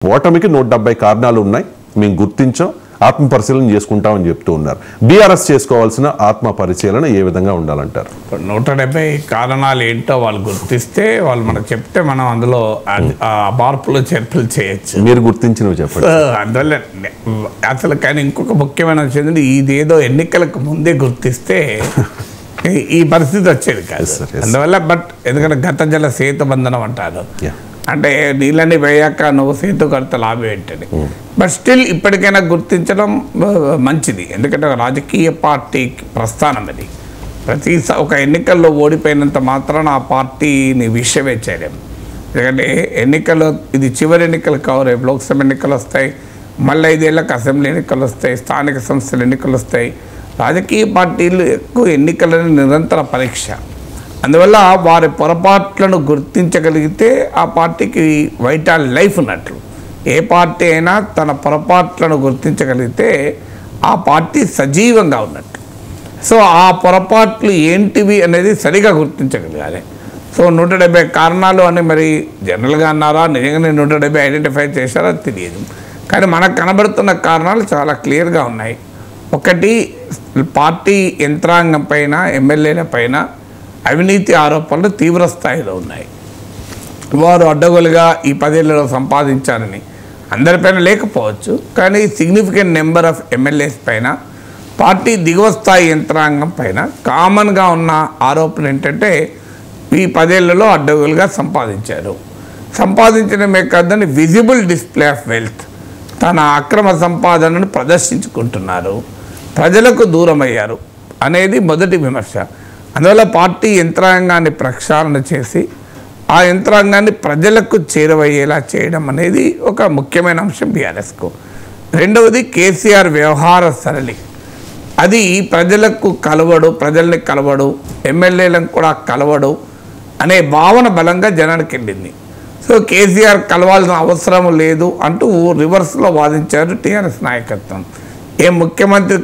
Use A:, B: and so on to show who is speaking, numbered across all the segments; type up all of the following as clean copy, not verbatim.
A: ఓటమికి 170 కారణాలు ఉన్నాయి, మేము గుర్తించాం, ఆత్మ పరిశీలన చేసుకుంటామని చెప్తూ ఉన్నారు. బీఆర్ఎస్ చేసుకోవాల్సిన ఆత్మ పరిశీలన ఏ విధంగా ఉండాలంటారు?
B: 170 కారణాలు ఏంటో వాళ్ళు గుర్తిస్తే, వాళ్ళు మనకు చెప్తే మనం అందులో మార్పులు చేర్పులు చేయొచ్చు.
A: మీరు గుర్తించినవి చెప్పండి.
B: అందువల్ల అసలు కానీ ఇంకొక ముఖ్యమైన విషయం, ఇదేదో ఎన్నికలకు ముందే గుర్తిస్తే ఈ పరిస్థితి వచ్చేది కాదు. అందువల్ల ఎందుకంటే గత జల సేతు బంధనం అంటారు, అంటే నీళ్ళని వేయాక నువ్వు సేతు కడితే లాభం ఏంటని. బట్ స్టిల్ ఇప్పటికైనా గుర్తించడం మంచిది, ఎందుకంటే రాజకీయ పార్టీ ప్రస్థానం అది. ప్రతి ఒక ఎన్నికల్లో ఓడిపోయినంత మాత్రాన ఆ పార్టీని విషయమే చేయలేము. ఎందుకంటే ఎన్నికలు ఇది చివరి ఎన్నికలు కావు, రేపు లోక్సభ ఎన్నికలు వస్తాయి, మళ్ళీ 5 ఏళ్ళకి అసెంబ్లీ ఎన్నికలు వస్తాయి, స్థానిక సంస్థల ఎన్నికలు వస్తాయి. రాజకీయ పార్టీలు ఎక్కువ ఎన్నికలని నిరంతర పరీక్ష. అందువల్ల వారి పొరపాట్లను గుర్తించగలిగితే ఆ పార్టీకి వైటల్ లైఫ్ ఉన్నట్లు. ఏ పార్టీ అయినా తన పొరపాట్లను గుర్తించగలిగితే ఆ పార్టీ సజీవంగా ఉన్నట్టు. సో ఆ పొరపాట్లు ఏంటివి అనేది సరిగా గుర్తించగలగాలి. సో 170 కారణాలు అని మరి జనరల్గా అన్నారా, నిజంగానే 170 ఐడెంటిఫై చేశారో తెలియదు. కానీ మనకు కనబడుతున్న కారణాలు చాలా క్లియర్గా ఉన్నాయి. ఒకటి, పార్టీ యంత్రాంగం పైన, ఎమ్మెల్యేల పైన అవినీతి ఆరోపణలు తీవ్ర స్థాయిలో ఉన్నాయి. వారు అడ్డగోలుగా ఈ 10 ఏళ్లలో సంపాదించారని అందరిపైన లేకపోవచ్చు, కానీ సిగ్నిఫికెంట్ నెంబర్ ఆఫ్ ఎమ్మెల్యేస్ పైన, పార్టీ దిగువ స్థాయి యంత్రాంగం పైన కామన్గా ఉన్న ఆరోపణ ఏంటంటే ఈ 10 ఏళ్లలో అడ్డగోలుగా సంపాదించారు. సంపాదించడమే కాదని విజిబుల్ డిస్ప్లే ఆఫ్ వెల్త్, తన అక్రమ సంపాదనను ప్రదర్శించుకుంటున్నారు, ప్రజలకు దూరం అయ్యారు అనేది మొదటి విమర్శ. అందువల్ల పార్టీ యంత్రాంగాన్ని ప్రక్షాళన చేసి ఆ యంత్రాంగాన్ని ప్రజలకు చేరువయ్యేలా చేయడం అనేది ఒక ముఖ్యమైన అంశం బీఆర్ఎస్కు. రెండవది, కేసీఆర్ వ్యవహార సరళి. అది ప్రజలకు కలవడు, ప్రజల్ని కలవడు, ఎమ్మెల్యేలను కూడా కలవడు అనే భావన బలంగా జనానికి వెళ్ళింది. సో కేసీఆర్ కలవాల్సిన అవసరం లేదు అంటూ రివర్స్లో వాదించారు టీఆర్ఎస్ నాయకత్వం. ఏ ముఖ్యమంత్రి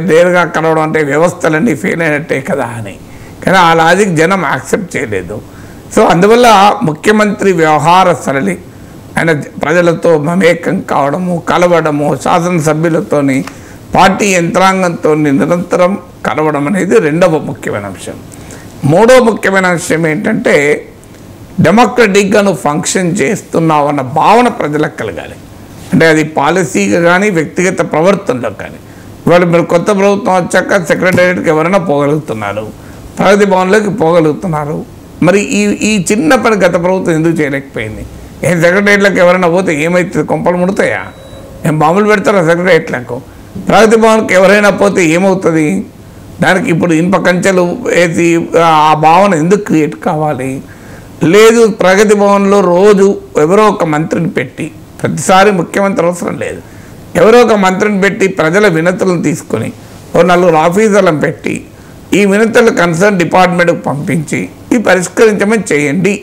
B: నేరుగా కలవడం అంటే వ్యవస్థలన్నీ ఫెయిల్ అయినట్టే కదా అని. కానీ ఆ లాజిక్ జనం యాక్సెప్ట్ చేయలేదు. సో అందువల్ల ముఖ్యమంత్రి వ్యవహార సరళి, ఆయన ప్రజలతో మమేకం కావడము, కలవడము, శాసనసభ్యులతోని, పార్టీ యంత్రాంగంతో నిరంతరం కలవడం అనేది రెండవ ముఖ్యమైన అంశం. మూడవ ముఖ్యమైన అంశం ఏంటంటే డెమోక్రటిక్గా నువ్వు ఫంక్షన్ చేస్తున్నావు అన్న భావన ప్రజలకు కలగాలి. అంటే అది పాలసీగా కానీ వ్యక్తిగత ప్రవర్తనలో కానీ. ఇవాళ మీరు కొత్త ప్రభుత్వం వచ్చాక సెక్రటేరియట్కి ఎవరైనా పోగలుగుతున్నారు, ప్రగతి భవన్లోకి పోగలుగుతున్నారు. మరి ఈ చిన్న పని గత ప్రభుత్వం ఎందుకు చేయలేకపోయింది? ఏం సెక్రటేరియట్లకు ఎవరైనా పోతే ఏమవుతుంది? కొంపలు ముడతాయా? ఏం బాంబులు పెడతారా సెక్రటేరియట్లకు? ప్రగతి భవన్కి ఎవరైనా పోతే ఏమవుతుంది? దానికి ఇప్పుడు ఇనుప కంచెలు వేసి ఆ భావన ఎందుకు క్రియేట్ కావాలి? లేదు, ప్రగతి భవన్లో రోజు ఎవరో ఒక మంత్రిని పెట్టి, ప్రతిసారి ముఖ్యమంత్రి అవసరం లేదు, ఎవరో ఒక మంత్రిని పెట్టి ప్రజల వినతులను తీసుకొని ఓ 4 ఆఫీసర్లను పెట్టి ఈ వినతులు కన్సర్న్ డిపార్ట్మెంట్కి పంపించి ఈ పరిష్కరించమని చేయండి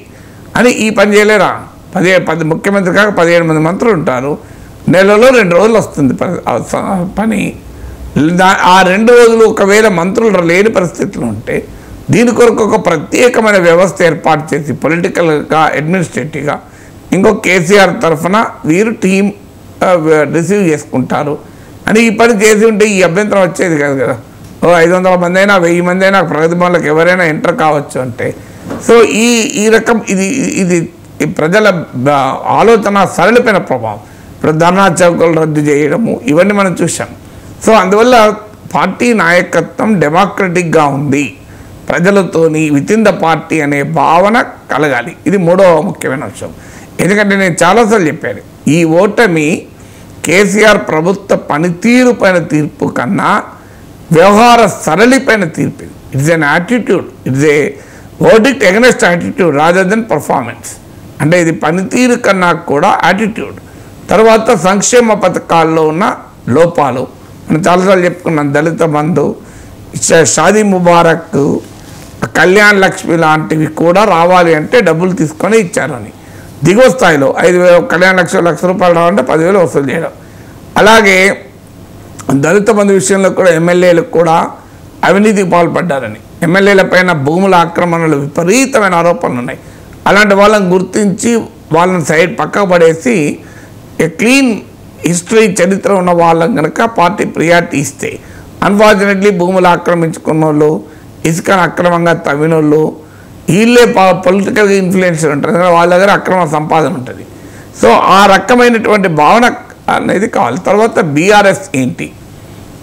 B: అని ఈ పని చేయలేరా? 10 ముఖ్యమంత్రి కాక 17 మంది మంత్రులు ఉంటారు, నెలలో 2 రోజులు వస్తుంది పని. ఆ 2 రోజులు ఒకవేళ మంత్రులు లేని పరిస్థితులు ఉంటే దీని కొరకు ఒక ప్రత్యేకమైన వ్యవస్థ ఏర్పాటు చేసి పొలిటికల్గా, అడ్మినిస్ట్రేటివ్గా ఇంకో కేసీఆర్ తరఫున వీరు టీం రిసీవ్ చేసుకుంటారు అని ఈ పని చేసి ఉంటే ఈ అభ్యంతరం వచ్చేది కాదు కదా. 500 మంది అయినా 1000 మంది అయినా ప్రగతి భవన్లకు ఎవరైనా ఎంటర్ కావచ్చు అంటే. సో ఈ రకం ఇది ప్రజల ఆలోచన సరళిపోయిన ప్రభావం. ఇప్పుడు ధర్నా చౌకలు రద్దు చేయడము ఇవన్నీ మనం చూసాం. సో అందువల్ల పార్టీ నాయకత్వం డెమోక్రటిక్గా ఉంది, ప్రజలతోని వితిన్ ద పార్టీ అనే భావన కలగాలి. ఇది మూడవ ముఖ్యమైన అంశం. ఎందుకంటే నేను చాలాసార్లు చెప్పాను, ఈ ఓటమి కేసీఆర్ ప్రభుత్వ పనితీరు పైన తీర్పు కన్నా వ్యవహార సరళి పైన తీర్పు. It's an attitude, it's a verdict against attitude rather than performance. అంటే ఇది పనితీరు కన్నా కూడా యాటిట్యూడ్. తర్వాత సంక్షేమ పథకాల్లో ఉన్న లోపాలు మనం చాలాసార్లు చెప్పుకున్నాం. దళిత బంధు, షాదీ ముబారక్, కళ్యాణ్ లక్ష్మి లాంటివి కూడా రావాలి అంటే డబ్బులు తీసుకొని ఇచ్చారని. దిగువ స్థాయిలో 5,000 కళ్యాణ లక్ష్మి ₹1,00,000 రావాలంటే 10,000 వసూలు చేయడం. అలాగే దళిత బంధు విషయంలో కూడా ఎమ్మెల్యేలకు కూడా అవినీతికి పాల్పడ్డారని, ఎమ్మెల్యేల పైన భూముల ఆక్రమణలు విపరీతమైన ఆరోపణలు ఉన్నాయి. అలాంటి వాళ్ళని గుర్తించి వాళ్ళని సైడ్ పక్కకు పడేసి క్లీన్ హిస్టరీ చరిత్ర ఉన్న వాళ్ళని కనుక పార్టీ ప్రియారిటీ ఇస్తే, అన్ఫార్చునేట్లీ భూములు ఆక్రమించుకున్న వాళ్ళు, ఇసుకను అక్రమంగా తవ్వినోళ్ళు, వీళ్ళే పొలిటికల్ ఇన్ఫ్లుయెన్సర్ ఉంటారు, వాళ్ళ దగ్గర అక్రమ సంపాదన ఉంటుంది. సో ఆ రకమైనటువంటి భావన అనేది కావాలి. తర్వాత బీఆర్ఎస్ ఏంటి,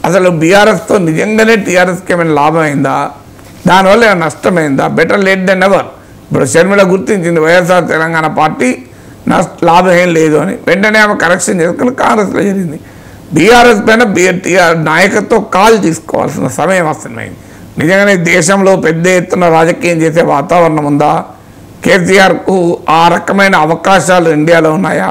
B: అసలు బీఆర్ఎస్తో నిజంగానే టీఆర్ఎస్కి ఏమైనా లాభం అయిందా, దానివల్ల ఏమైనా నష్టమైందా? Better late than ever. ఇప్పుడు షర్మిల గుర్తించింది వైఎస్ఆర్ తెలంగాణ పార్టీ లాభం ఏం లేదు అని, వెంటనే ఆమె కరెక్షన్ చేసుకుని కాంగ్రెస్లో జరిగింది. బీఆర్ఎస్ పైన నాయకత్వం కాల్ తీసుకోవాల్సిన సమయం వస్తున్నాయి. నిజంగానే దేశంలో పెద్ద ఎత్తున రాజకీయం చేసే వాతావరణం ఉందా? కేసీఆర్కు ఆ రకమైన అవకాశాలు ఇండియాలో ఉన్నాయా?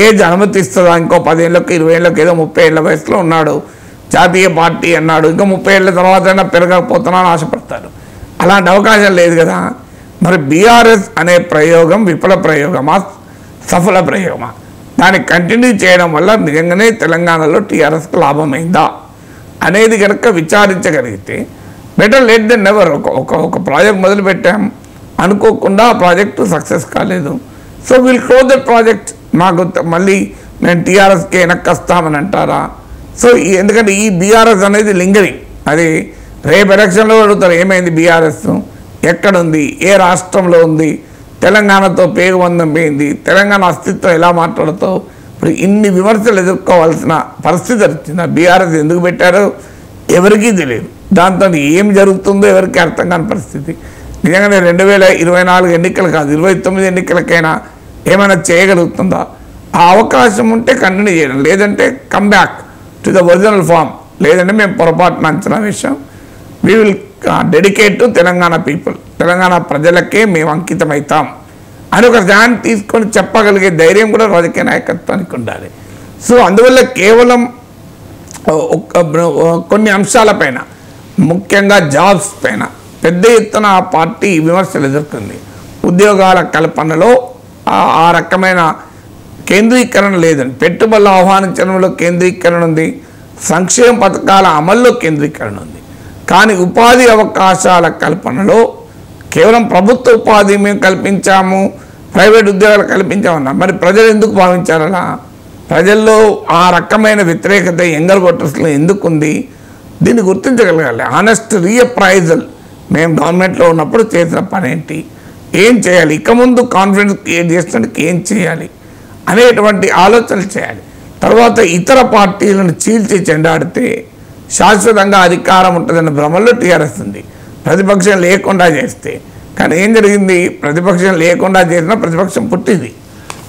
B: ఏజ్ అనుమతిస్తుందా? ఇంకో 10 ఏళ్ళకి 20 ఏళ్ళకి ఏదో 30 ఏళ్ళ వయసులో ఉన్నాడు, జాతీయ పార్టీ అన్నాడు, ఇంకా 30 ఏళ్ళ తర్వాత అయినా పెరగకపోతున్నాను ఆశపడతాడు. అలాంటి అవకాశం లేదు కదా. మరి బీఆర్ఎస్ అనే ప్రయోగం విఫల ప్రయోగమా, సఫల ప్రయోగమా? దాన్ని కంటిన్యూ చేయడం వల్ల నిజంగానే తెలంగాణలో టీఆర్ఎస్కి లాభమైందా అనేది కనుక విచారించగలిగితే బెటర్ లేట్ దెన్ నెవర్. ఒక ప్రాజెక్ట్ మొదలుపెట్టాం, అనుకోకుండా ఆ ప్రాజెక్టు సక్సెస్ కాలేదు. So will close that project. మాకు మళ్ళీ మేము టీఆర్ఎస్కి వెనక్కి వస్తామని అంటారా? సో ఎందుకంటే ఈ బీఆర్ఎస్ అనేది లింగరింగ్. అది రేపు ఎలక్షన్లో అడుగుతారు, ఏమైంది బీఆర్ఎస్, ఎక్కడుంది, ఏ రాష్ట్రంలో ఉంది, తెలంగాణతో పేగుబంధం పోయింది, తెలంగాణ అస్తిత్వం ఎలా మాట్లాడుతావు? ఇప్పుడు ఇన్ని విమర్శలు ఎదుర్కోవాల్సిన పరిస్థితి వచ్చింది. బీఆర్ఎస్ ఎందుకు పెట్టారో ఎవరికీ తెలియదు, దాంతో ఏం జరుగుతుందో ఎవరికి అర్థం కాని పరిస్థితి. నిజంగానే 2024 ఎన్నికలు కాదు, 29 ఎన్నికలకైనా ఏమైనా చేయగలుగుతుందా? ఆ అవకాశం ఉంటే కంటిన్యూ చేయడం, లేదంటే come back to the original form. లేదంటే మేము పొరపాటున అంచనా వేసాం, we will dedicate to Telangana people, తెలంగాణ ప్రజలకే మేము అంకితమవుతాం అని ఒక స్టాండ్ తీసుకొని చెప్పగలిగే ధైర్యం కూడా రాజకీయ నాయకత్వానికి ఉండాలి. సో అందువల్ల కేవలం కొన్ని అంశాలపైన, ముఖ్యంగా జాబ్స్ పైన పెద్ద ఎత్తున ఆ పార్టీ విమర్శలు ఎదుర్కొంది. ఉద్యోగాల కల్పనలో ఆ రకమైన కేంద్రీకరణ లేదండి. పెట్టుబడులు ఆహ్వానించడంలో కేంద్రీకరణ ఉంది, సంక్షేమ పథకాల అమల్లో కేంద్రీకరణ ఉంది. కానీ ఉపాధి అవకాశాల కల్పనలో కేవలం ప్రభుత్వ ఉపాధి మేము కల్పించాము, ప్రైవేట్ ఉద్యోగాలు కల్పించామన్నా. మరి ప్రజలు ఎందుకు భావించారలా? ప్రజల్లో ఆ రకమైన వ్యతిరేకత యంగర్ ఓటర్స్లో ఎందుకు ఉంది? దీన్ని గుర్తించగలగాలి. ఆనెస్ట్ రీఅప్రైజల్, మేము గవర్నమెంట్లో ఉన్నప్పుడు చేసిన పని ఏంటి, ఏం చేయాలి, ఇక ముందు కాన్ఫిడెన్స్ క్రియేట్ చేసినందుకు ఏం చేయాలి అనేటువంటి ఆలోచనలు చేయాలి. తర్వాత ఇతర పార్టీలను చీల్చి చెండాడితే శాశ్వతంగా అధికారం ఉంటుందన్న భ్రమలో టీఆర్ఎస్ ఉంది, ప్రతిపక్షం లేకుండా చేస్తే. కానీ ఏం జరిగింది? ప్రతిపక్షం లేకుండా చేసినా ప్రతిపక్షం పుట్టింది.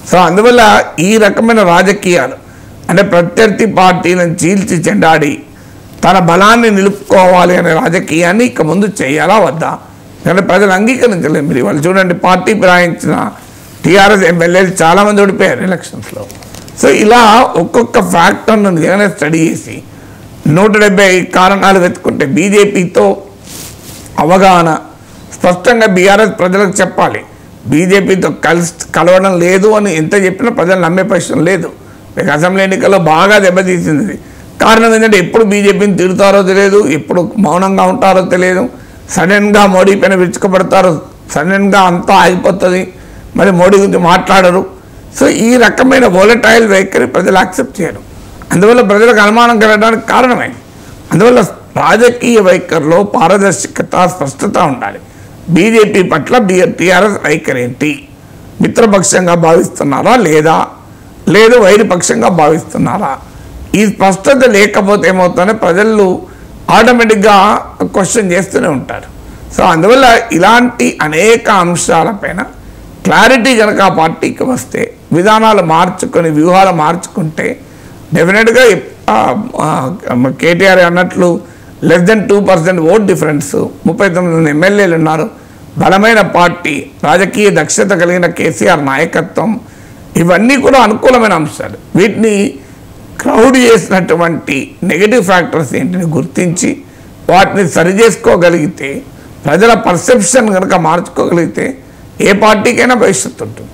B: సో అందువల్ల ఈ రకమైన రాజకీయాలు అంటే ప్రత్యర్థి పార్టీలను చీల్చి చెండాడి తన బలాన్ని నిలుపుకోవాలి అనే రాజకీయాన్ని ఇక ముందు చేయాలా వద్దా? కానీ ప్రజలు అంగీకరించలేదు. మీరు వాళ్ళు చూడండి, పార్టీ ఫిరాయించిన టీఆర్ఎస్ ఎమ్మెల్యేలు చాలామంది ఓడిపోయారు ఎలక్షన్స్లో. సో ఇలా ఒక్కొక్క ఫ్యాక్టర్ను నిజంగానే స్టడీ చేసి 170 కారణాలు వెతుకుంటే బీజేపీతో అవగాహన స్పష్టంగా బీఆర్ఎస్ ప్రజలకు చెప్పాలి. బీజేపీతో కలవడం లేదు అని ఎంత చెప్పినా ప్రజలు నమ్మే పరిస్థితి లేదు. మీకు అసెంబ్లీ ఎన్నికల్లో బాగా దెబ్బతీసింది. కారణం ఏంటంటే ఎప్పుడు బీజేపీని తిడతారో తెలియదు, ఎప్పుడు మౌనంగా ఉంటారో తెలియదు, సడన్గా మోడీ పైన విరుచుకుపడతారు, సడన్గా అంతా ఆగిపోతుంది, మరి మోడీ గురించి మాట్లాడరు. సో ఈ రకమైన వోలటైల్ వైఖరి ప్రజలు యాక్సెప్ట్ చేయరు. అందువల్ల ప్రజలకు అనుమానం కలగడానికి కారణమైంది. అందువల్ల రాజకీయ వైఖరిలో పారదర్శకత, స్పష్టత ఉండాలి. బీజేపీ పట్ల టీఆర్ఎస్ వైఖరి ఏంటి? మిత్రపక్షంగా భావిస్తున్నారా లేదా, లేదు వైరుపక్షంగా భావిస్తున్నారా? ఈ స్పష్టత లేకపోతే ఏమవుతుందంటే ప్రజలు ఆటోమేటిక్గా క్వశ్చన్ చేస్తూనే ఉంటారు. సో అందువల్ల ఇలాంటి అనేక అంశాలపైన క్లారిటీ కనుక ఆ పార్టీకి వస్తే, విధానాలు మార్చుకొని వ్యూహాలు మార్చుకుంటే డెఫినెట్గా కేటీఆర్ అన్నట్లు లెస్ దెన్ 2% ఓట్ డిఫరెన్స్, 39 ఎమ్మెల్యేలు ఉన్నారు, బలమైన పార్టీ, రాజకీయ దక్షత కలిగిన కేసీఆర్ నాయకత్వం, ఇవన్నీ కూడా అనుకూలమైన అంశాలు. వీటిని క్రౌడ్ చేసినటువంటి నెగిటివ్ ఫ్యాక్టర్స్ ఏంటిని గుర్తించి వాటిని సరిచేసుకోగలిగితే, ప్రజల పర్సెప్షన్ కనుక మార్చుకోగలిగితే ఏ పార్టీకైనా భవిష్యత్తు ఉంటుంది.